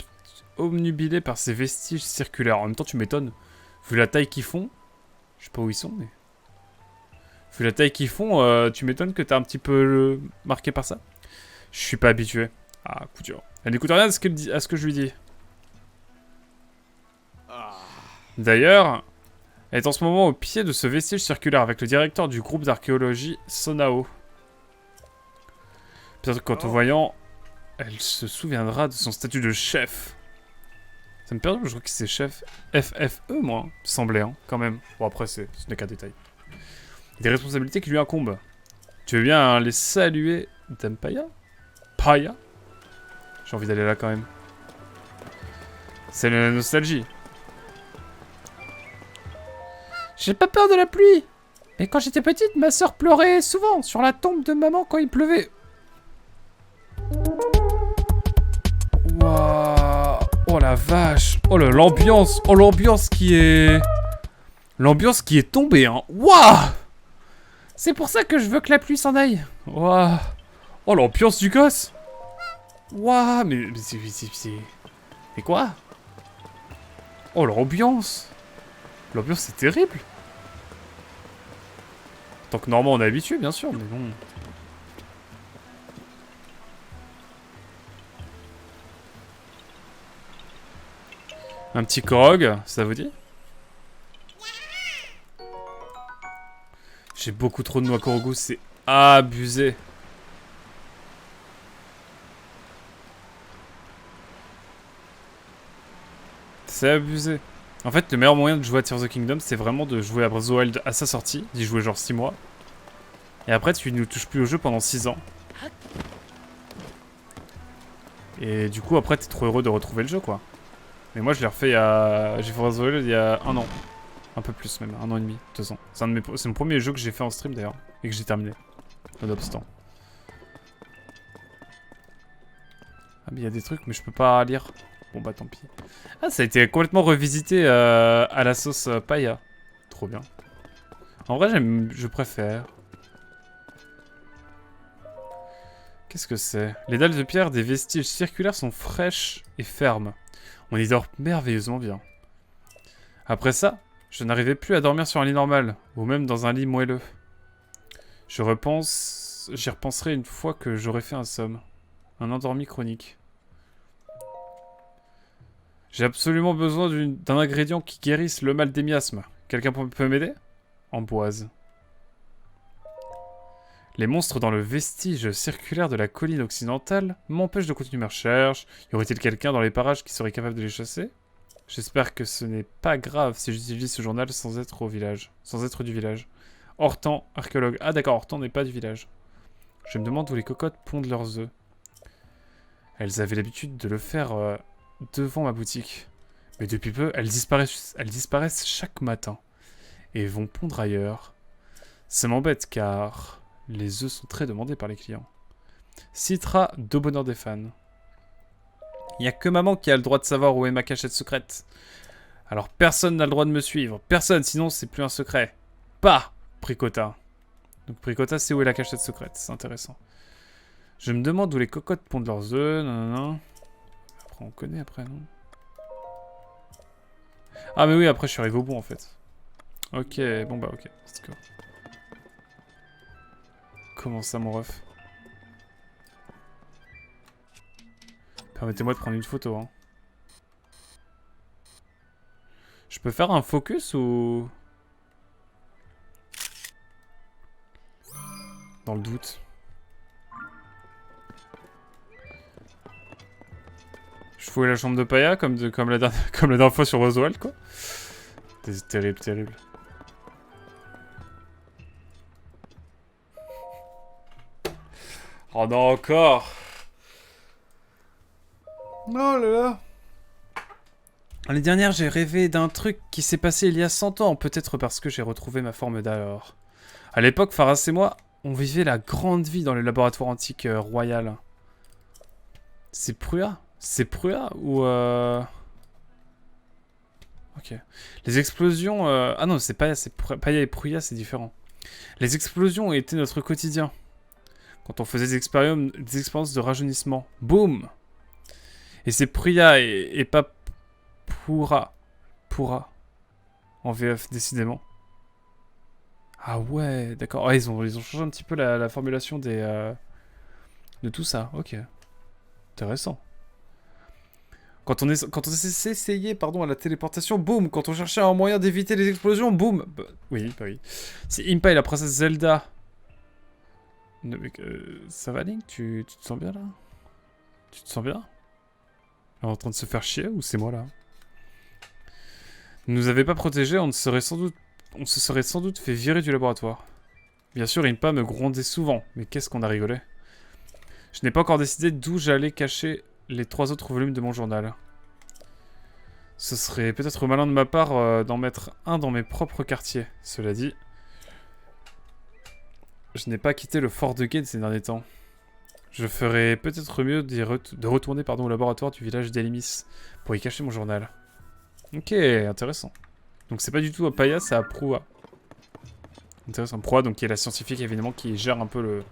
obnubilé par ses vestiges circulaires. En même temps, tu m'étonnes. Vu la taille qu'ils font... Je sais pas où ils sont, mais... Vu la taille qu'ils font, tu m'étonnes que t'es un petit peu marqué par ça. Je suis pas habitué. Ah, coup dur. Elle n'écoute rien à ce que je lui dis. D'ailleurs, elle est en ce moment au pied de ce vestige circulaire avec le directeur du groupe d'archéologie Sonao. Peut-être qu'en te voyant, elle se souviendra de son statut de chef. Ça me perd, je crois que c'est chef FFE, moi, semblait, hein, quand même. Bon, après, ce n'est qu'un détail. Il y a des responsabilités qui lui incombent. Tu veux bien les saluer, Dame Paya? Paya? J'ai envie d'aller là, quand même. C'est la nostalgie. J'ai pas peur de la pluie. Mais quand j'étais petite, ma soeur pleurait souvent sur la tombe de maman quand il pleuvait. Waouh. Oh la vache. Oh l'ambiance. Oh l'ambiance qui est... L'ambiance qui est tombée, hein. Waouh. C'est pour ça que je veux que la pluie s'en aille. Waouh. Oh l'ambiance du gosse. Waouh. Mais c'est... Mais quoi? Oh l'ambiance. L'ambiance c'est terrible. En tant que Normand on est habitué bien sûr, mais bon... Un petit Korog, ça vous dit? J'ai beaucoup trop de noix Korogu, c'est abusé. C'est abusé. En fait, le meilleur moyen de jouer à Tears of the Kingdom, c'est vraiment de jouer à Breath of the Wild à sa sortie, d'y jouer genre 6 mois. Et après, tu ne touches plus au jeu pendant 6 ans. Et du coup, après, t'es trop heureux de retrouver le jeu, quoi. Mais moi, je l'ai refait il y a... J'ai fait Breath of the Wild il y a 1 an. Un peu plus même, 1 an et demi, 2 ans. C'est mon premier jeu que j'ai fait en stream d'ailleurs, et que j'ai terminé. Nonobstant. Ah mais il y a des trucs, mais je peux pas lire. Bon bah tant pis. Ah ça a été complètement revisité à la sauce paella. Trop bien. En vrai je préfère. Qu'est-ce que c'est? Les dalles de pierre des vestiges circulaires sont fraîches et fermes. On y dort merveilleusement bien. Après ça, je n'arrivais plus à dormir sur un lit normal, ou même dans un lit moelleux. J'y repenserai une fois que j'aurai fait un somme. Un endormi chronique. J'ai absolument besoin d'un ingrédient qui guérisse le mal des miasmes. Quelqu'un peut m'aider? Amboise. Les monstres dans le vestige circulaire de la colline occidentale m'empêchent de continuer mes recherches. Y aurait-il quelqu'un dans les parages qui serait capable de les chasser? J'espère que ce n'est pas grave si j'utilise ce journal sans être du village. Hortan, archéologue. Ah d'accord, Hortan n'est pas du village. Je me demande où les cocottes pondent leurs œufs. Elles avaient l'habitude de le faire devant ma boutique. Mais depuis peu, elles disparaissent chaque matin et vont pondre ailleurs. Ça m'embête car les œufs sont très demandés par les clients. Citra d'au bonheur des fans. Il n'y a que maman qui a le droit de savoir où est ma cachette secrète. Alors personne n'a le droit de me suivre. Personne, sinon c'est plus un secret. Pas Pricota. Donc Pricota, c'est où est la cachette secrète. C'est intéressant. Je me demande où les cocottes pondent leurs œufs. Non. Après, on connaît après, non? Ah, mais oui, après, je suis arrivé au bout, en fait. Ok, bon bah, ok. Let's go. Comment ça, mon ref? Permettez-moi de prendre une photo, hein. Je peux faire un focus ou... Dans le doute. Je fouille la chambre de Paya comme la dernière fois sur Roswell, quoi. C'est terrible, terrible. Oh non, encore. Oh là là. L'année dernière, j'ai rêvé d'un truc qui s'est passé il y a 100 ans, peut-être parce que j'ai retrouvé ma forme d'alors. À l'époque, Faras et moi, on vivait la grande vie dans le laboratoire antique royal. C'est Prua? C'est Prua ou Ok. Les explosions... Ah non, c'est Paya, Paya et Prua, c'est différent. Les explosions étaient notre quotidien. Quand on faisait des expériences de rajeunissement. Boum! Et c'est Prua et pas Pura. En VF, décidément. Ah ouais, d'accord. Ah, ils ont changé un petit peu la formulation de tout ça. Ok. Intéressant. Quand on s'essayait à la téléportation, boum. Quand on cherchait un moyen d'éviter les explosions, boum. Bah oui. C'est Impa et la princesse Zelda. Non, mais, ça va, Link? Tu te sens bien, là? Tu te sens bien? Elle est en train de se faire chier ou c'est moi, là? Ne nous avait pas protégés, on se serait sans doute fait virer du laboratoire. Bien sûr, Impa me grondait souvent, mais qu'est-ce qu'on a rigolé. Je n'ai pas encore décidé d'où j'allais cacher les 3 autres volumes de mon journal. Ce serait peut-être malin de ma part d'en mettre un dans mes propres quartiers. Cela dit, je n'ai pas quitté le fort de Gate ces derniers temps. Je ferais peut-être mieux de retourner au laboratoire du village d'Elimis pour y cacher mon journal. Ok, intéressant. Donc c'est pas du tout à Paya, c'est à Prua. Intéressant. Prua, donc qui est la scientifique évidemment qui gère un peu le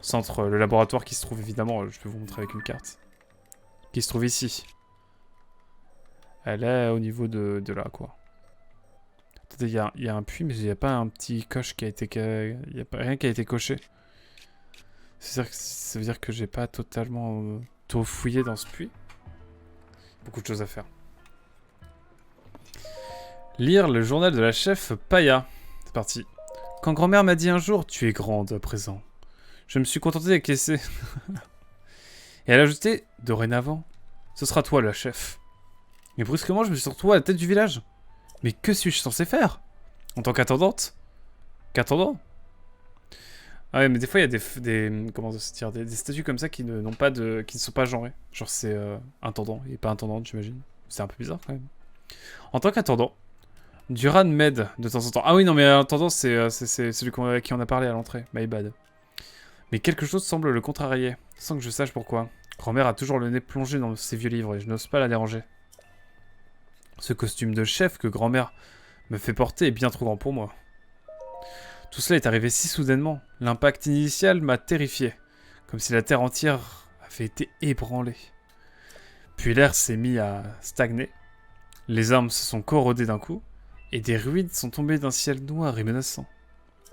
centre, le laboratoire qui se trouve évidemment, je peux vous montrer avec une carte. Qui se trouve ici. Elle est au niveau de là, quoi. Attendez, il y a un puits, mais il n'y a pas un petit coche qui a été... Il n'y a pas rien qui a été coché. Ça veut dire que j'ai pas totalement tout fouillé dans ce puits. Beaucoup de choses à faire. Lire le journal de la chef Paya. C'est parti. Quand grand-mère m'a dit un jour, tu es grande à présent. Je me suis contenté d'acquiescer. Et elle a ajouté, dorénavant, ce sera toi la chef. Mais brusquement, je me suis retrouvé à la tête du village. Mais que suis-je censé faire? En tant qu'attendante? Qu'attendant? Ah ouais, mais des fois, il y a comment se dire, des statuts comme ça qui ne sont pas genrés. Genre, c'est intendant et pas intendante, j'imagine. C'est un peu bizarre, quand même. En tant qu'attendant, Duran m'aide de temps en temps. Ah oui, non, mais intendant, c'est celui qui en a parlé à l'entrée. My bad. Mais quelque chose semble le contrarier, sans que je sache pourquoi. Grand-mère a toujours le nez plongé dans ses vieux livres et je n'ose pas la déranger. Ce costume de chef que grand-mère me fait porter est bien trop grand pour moi. Tout cela est arrivé si soudainement. L'impact initial m'a terrifié, comme si la terre entière avait été ébranlée. Puis l'air s'est mis à stagner, les arbres se sont corrodés d'un coup, et des ruines sont tombées d'un ciel noir et menaçant.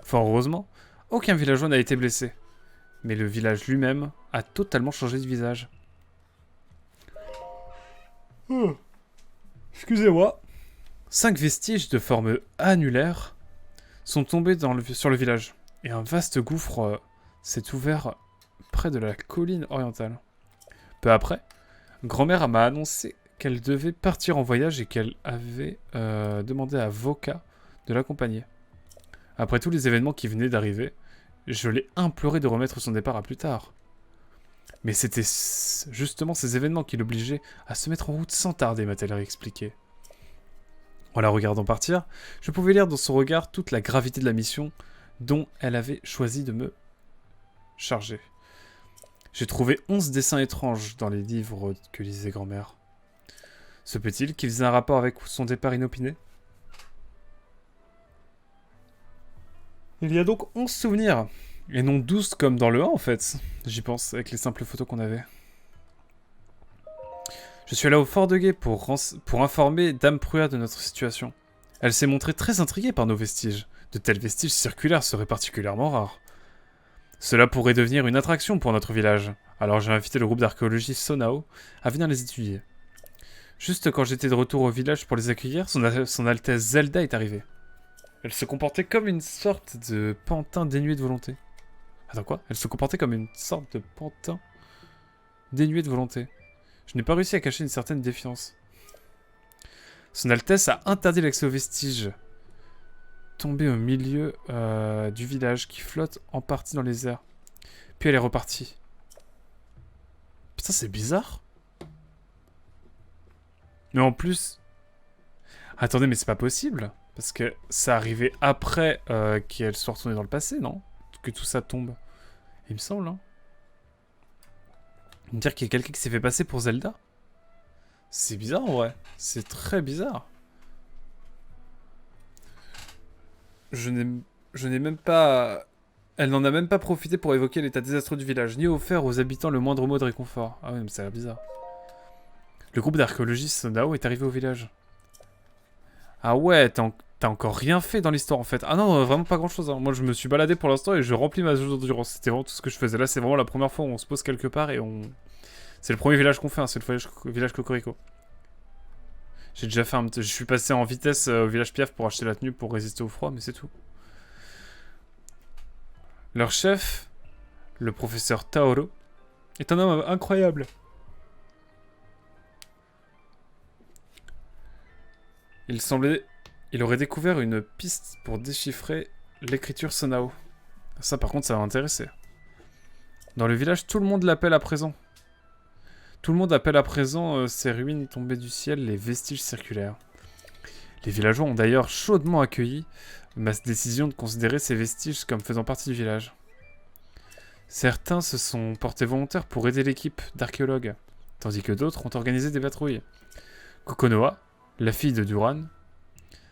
Fort heureusement, aucun villageois n'a été blessé, mais le village lui-même a totalement changé de visage. Oh. Excusez-moi. 5 vestiges de forme annulaire sont tombés sur le village, et un vaste gouffre s'est ouvert près de la colline orientale. Peu après, grand-mère m'a annoncé qu'elle devait partir en voyage et qu'elle avait demandé à Voka de l'accompagner. Après tous les événements qui venaient d'arriver, je l'ai imploré de remettre son départ à plus tard. Mais c'était justement ces événements qui l'obligeaient à se mettre en route sans tarder, m'a-t-elle réexpliqué. En la regardant partir, je pouvais lire dans son regard toute la gravité de la mission dont elle avait choisi de me charger. J'ai trouvé 11 dessins étranges dans les livres que lisait grand-mère. Se peut-il qu'ils aient un rapport avec son départ inopiné? Il y a donc 11 souvenirs, et non 12 comme dans le 1 en fait. J'y pense, avec les simples photos qu'on avait. Je suis allé au Fort de Guet pour informer Dame Pruat de notre situation. Elle s'est montrée très intriguée par nos vestiges. De tels vestiges circulaires seraient particulièrement rares. Cela pourrait devenir une attraction pour notre village. Alors j'ai invité le groupe d'archéologie Sonao à venir les étudier. Juste quand j'étais de retour au village pour les accueillir, son Altesse Zelda est arrivée. Elle se comportait comme une sorte de pantin dénué de volonté. Attends quoi? Elle se comportait comme une sorte de pantin dénué de volonté. Je n'ai pas réussi à cacher une certaine défiance. Son Altesse a interdit l'accès aux vestiges. Tombée au milieu du village qui flotte en partie dans les airs. Puis elle est repartie. Putain, c'est bizarre. Mais en plus... Attendez, mais c'est pas possible. Parce que ça arrivait après qu'elle soit retournée dans le passé, non? Que tout ça tombe. Il me semble, hein. Dire qu'il y a quelqu'un qui s'est fait passer pour Zelda? C'est bizarre en vrai. C'est très bizarre. Je n'ai même pas... Elle n'en a même pas profité pour évoquer l'état désastreux du village, ni offert aux habitants le moindre mot de réconfort. Ah ouais, mais ça a l'air bizarre. Le groupe d'archéologistes Sonao est arrivé au village. Ah ouais, t'as encore rien fait dans l'histoire en fait. Ah non, vraiment pas grand chose. Hein. Moi je me suis baladé pour l'instant et je remplis ma jauge d'endurance. C'était vraiment tout ce que je faisais. Là c'est vraiment la première fois où on se pose quelque part et on... C'est le premier village qu'on fait, hein. C'est le village Cocorico. J'ai déjà fait je suis passé en vitesse au village Piaf pour acheter la tenue pour résister au froid, mais c'est tout. Leur chef, le professeur Taoro, est un homme incroyable. Il aurait découvert une piste pour déchiffrer l'écriture Sonao. Ça par contre ça va m'intéresser. Dans le village, tout le monde l'appelle à présent. Tout le monde appelle à présent ces ruines tombées du ciel les vestiges circulaires. Les villageois ont d'ailleurs chaudement accueilli ma décision de considérer ces vestiges comme faisant partie du village. Certains se sont portés volontaires pour aider l'équipe d'archéologues, tandis que d'autres ont organisé des patrouilles. Kokonoha, la fille de Duran,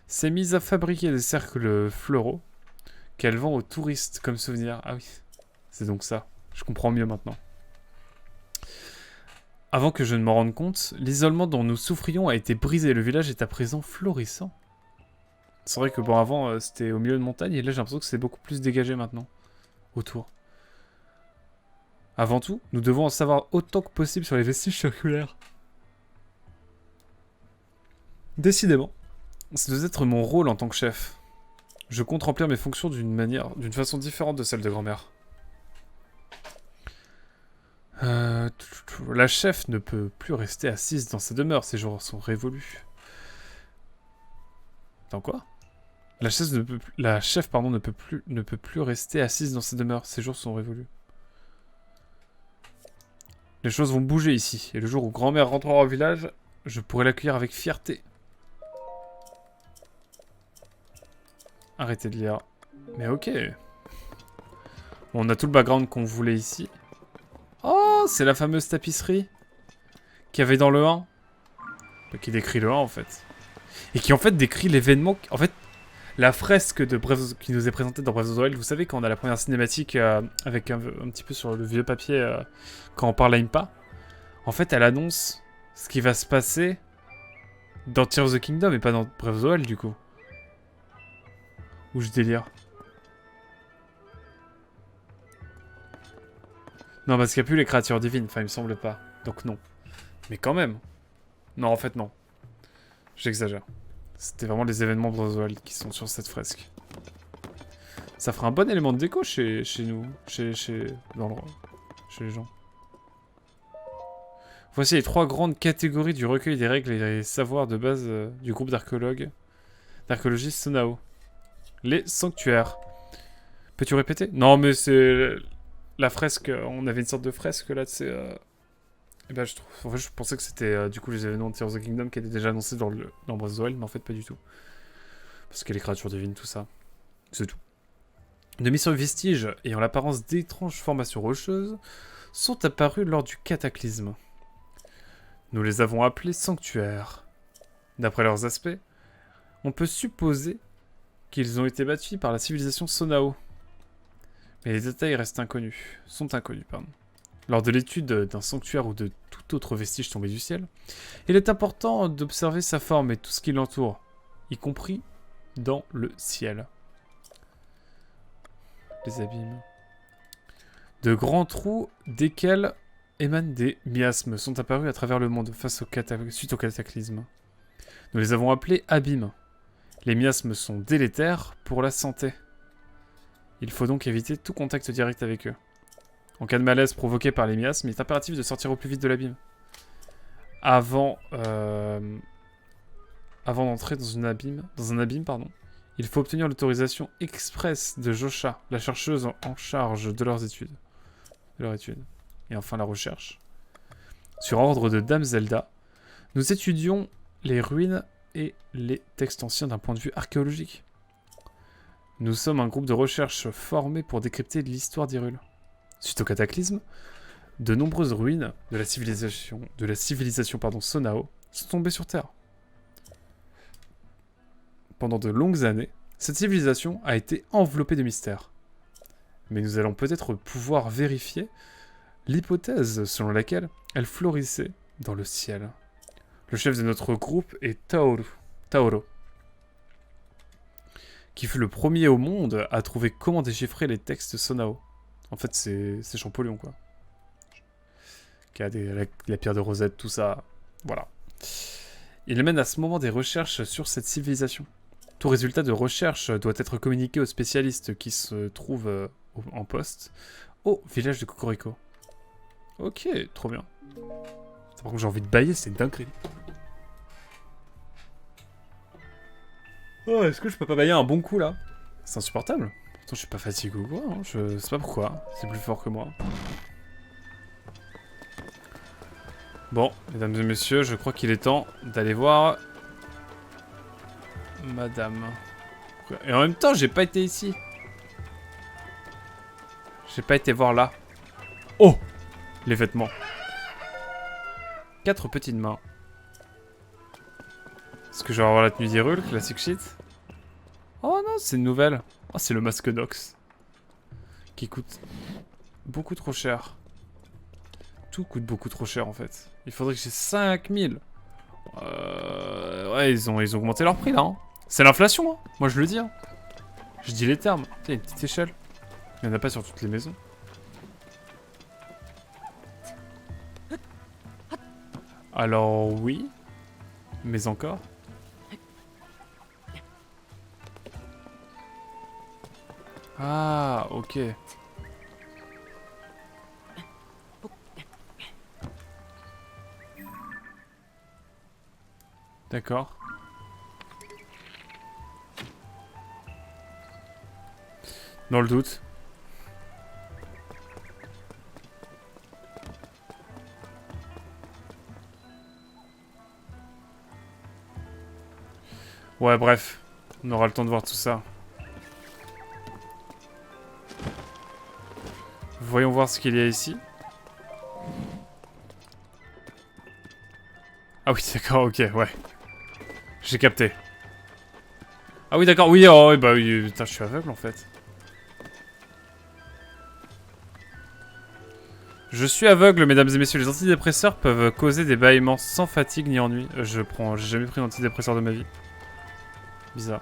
s'est mise à fabriquer des cercles floraux qu'elle vend aux touristes comme souvenir. Ah oui, c'est donc ça. Je comprends mieux maintenant. Avant que je ne m'en rende compte, l'isolement dont nous souffrions a été brisé. Le village est à présent florissant. C'est vrai que bon, avant, c'était au milieu de montagne, et là j'ai l'impression que c'est beaucoup plus dégagé maintenant. Autour. Avant tout, nous devons en savoir autant que possible sur les vestiges circulaires. Décidément, ça doit être mon rôle en tant que chef. Je compte remplir mes fonctions d'une façon différente de celle de grand-mère. La chef ne peut plus rester assise dans sa demeure, ses jours sont révolus. Attends quoi? La chef ne peut plus rester assise dans sa demeure, ses jours sont révolus. Les choses vont bouger ici, et le jour où grand-mère rentrera au village, je pourrai l'accueillir avec fierté. Arrêtez de lire. Mais ok. Bon, on a tout le background qu'on voulait ici. Oh, c'est la fameuse tapisserie qu'il y avait dans le 1. Qui décrit le 1 en fait. Et qui en fait décrit l'événement. En fait, la fresque de qui nous est présentée dans Breath of the Wild, vous savez, quand on a la première cinématique avec un petit peu sur le vieux papier, quand on parle à Impa, en fait, elle annonce ce qui va se passer dans Tears of the Kingdom et pas dans Breath of the Wild du coup. Où je délire. Non, parce qu'il n'y a plus les créatures divines, enfin il me semble pas. Donc non. Mais quand même. Non, en fait non. J'exagère. C'était vraiment les événements Breath of the Wild qui sont sur cette fresque. Ça ferait un bon élément de déco chez nous. Chez les gens. Voici les 3 grandes catégories du recueil des règles et des savoirs de base du groupe d'archéologistes Sonao. Les sanctuaires. Peux-tu répéter? Non, mais c'est la fresque, on avait une sorte de fresque là, tu sais. Et ben, en fait, je pensais que c'était du coup les événements de Tears of the Kingdom qui étaient déjà annoncés dans Breath of the Wild, mais en fait, pas du tout. Parce que les créatures divines, tout ça. C'est tout. De mystérieux vestiges ayant l'apparence d'étranges formations rocheuses sont apparus lors du cataclysme. Nous les avons appelés sanctuaires. D'après leurs aspects, on peut supposer qu'ils ont été bâtis par la civilisation Sonao. Mais les détails sont inconnus. Lors de l'étude d'un sanctuaire ou de tout autre vestige tombé du ciel, il est important d'observer sa forme et tout ce qui l'entoure, y compris dans le ciel. Les abîmes. De grands trous desquels émanent des miasmes sont apparus à travers le monde suite au cataclysme. Nous les avons appelés abîmes. Les miasmes sont délétères pour la santé. Il faut donc éviter tout contact direct avec eux. En cas de malaise provoqué par les miasmes, il est impératif de sortir au plus vite de l'abîme. Avant d'entrer dans un abîme, il faut obtenir l'autorisation express de Josha, la chercheuse en charge de leur étude. Et enfin la recherche. Sur ordre de Dame Zelda, nous étudions les ruines et les textes anciens d'un point de vue archéologique. Nous sommes un groupe de recherche formé pour décrypter l'histoire d'Hyrule. Suite au cataclysme, de nombreuses ruines de la civilisation Sonao sont tombées sur Terre. Pendant de longues années, cette civilisation a été enveloppée de mystères. Mais nous allons peut-être pouvoir vérifier l'hypothèse selon laquelle elle florissait dans le ciel. Le chef de notre groupe est Taoro, qui fut le premier au monde à trouver comment déchiffrer les textes Sonao. En fait, c'est Champollion, quoi. Qui a la pierre de Rosette, tout ça. Voilà. Il mène à ce moment des recherches sur cette civilisation. Tout résultat de recherche doit être communiqué aux spécialistes qui se trouvent en poste au village de Cocorico. Ok, trop bien. Par contre, j'ai envie de bailler, c'est une dinguerie. Oh, est-ce que je peux pas bailler un bon coup, là? C'est insupportable. Pourtant, je suis pas fatigué ou quoi, hein. Je sais pas pourquoi. C'est plus fort que moi. Bon, mesdames et messieurs, je crois qu'il est temps d'aller voir... Madame. Et en même temps, j'ai pas été ici. J'ai pas été voir là. Oh! Les vêtements. 4 petites mains. Est-ce que je vais avoir la tenue d'Hyrule, classic shit? Oh non, c'est une nouvelle. Oh, c'est le masque Nox. Qui coûte beaucoup trop cher. Tout coûte beaucoup trop cher en fait. Il faudrait que j'ai 5000. Ouais, ils ont augmenté leur prix là. Hein. C'est l'inflation, hein. Moi je le dis. Hein. Je dis les termes. Tiens, une petite échelle. Il n'y en a pas sur toutes les maisons. Alors oui. Mais encore. Ah, ok. D'accord. Dans le doute. Ouais, bref. On aura le temps de voir tout ça. Voyons voir ce qu'il y a ici. Ah oui, d'accord, ok, ouais. J'ai capté. Ah oui, d'accord, oui, oh, bah oui, putain, je suis aveugle en fait. Je suis aveugle, mesdames et messieurs. Les antidépresseurs peuvent causer des bâillements sans fatigue ni ennui. J'ai jamais pris d'antidépresseur de ma vie. Bizarre.